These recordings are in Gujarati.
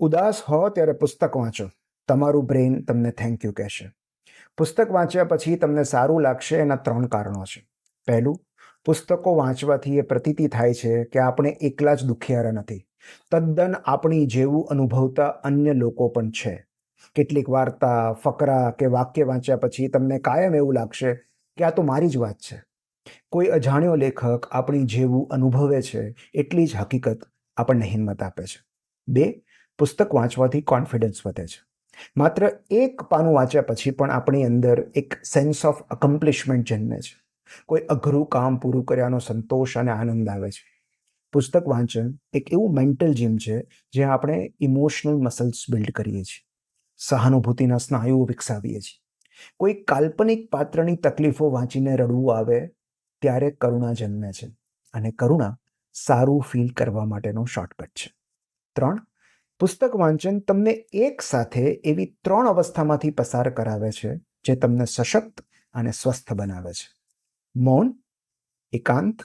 ઉદાસ હો ત્યારે પુસ્તક વાંચો. તમારું બ્રેઇન તમને થેન્ક યુ કહેશે. પુસ્તક વાંચ્યા પછી તમને સારું લાગશે એના 3 કારણો છે. પહેલું, પુસ્તકો વાંચવાથી એ પ્રતીતિ થાય છે કે આપણે એકલા જ દુખિયારા નથી. તદ્દન આપણી જેવું અનુભવતા અન્ય લોકો પણ છે. કેટલીક વાર્તા, ફકરા કે વાક્ય વાંચ્યા પછી તમને કાયમ એવું લાગશે કે આ તો મારી જ વાત છે. કોઈ અજાણ્યો લેખક આપણી જેવું અનુભવે છે એટલી જ હકીકત આપણને હિંમત આપે છે. 2, પુસ્તક વાંચવાથી કોન્ફિડન્સ વધે છે. માત્ર એક પાનું વાંચ્યા પછી પણ આપણી અંદર એક સેન્સ ઓફ અકમ્પ્લિશમેન્ટ જન્મે છે. કોઈ અઘરું કામ પૂરું કર્યાનો સંતોષ અને આનંદ આવે છે. પુસ્તક વાંચન એક એવું મેન્ટલ જીમ છે જ્યાં આપણે ઇમોશનલ મસલ્સ બિલ્ડ કરીએ છીએ, સહાનુભૂતિના સ્નાયુઓ વિકસાવીએ છીએ. કોઈ કાલ્પનિક પાત્રની તકલીફો વાંચીને રડવું આવે ત્યારે કરુણા જન્મે છે, અને કરુણા સારું ફીલ કરવા માટેનો શોર્ટકટ છે. 3, પુસ્તક વાંચન તમને એક સાથે એવી 3 અવસ્થામાંથી પસાર કરાવે છે જે તમને સશક્ત અને સ્વસ્થ બનાવે છે: મૌન, એકાંત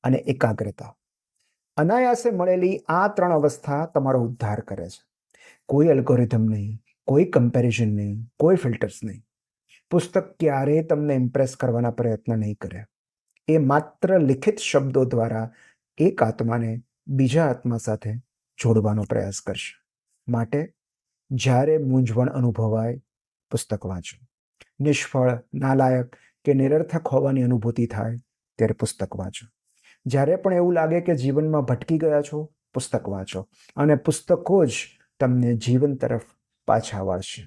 અને એકાગ્રતા. અનાયાસે મળેલી આ 3 અવસ્થા તમારો ઉદ્ધાર કરે છે. કોઈ અલ્ગોરિધમ નહીં, કોઈ કમ્પેરિઝન નહીં, કોઈ ફિલ્ટર્સ નહીં. પુસ્તક ક્યારેય તમને ઇમ્પ્રેસ કરવાના પ્રયત્ન નહીં કરે. એ માત્ર લિખિત શબ્દો દ્વારા એક આત્માને બીજા આત્મા સાથે જોડવાનો પ્રયાસ કરશે. માટે જ્યારે મૂંઝવણ અનુભવાય, પુસ્તક વાંચો. નિષ્ફળ, નાલાયક કે નિરર્થક હોવાની અનુભૂતિ થાય ત્યારે પુસ્તક વાંચો. જ્યારે પણ એવું લાગે કે જીવનમાં ભટકી ગયા છો, પુસ્તક વાંચો, અને પુસ્તકો જ તમને જીવન તરફ પાછા વાળશે.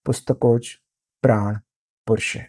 પુસ્તકો જ પ્રાણ પૂરશે.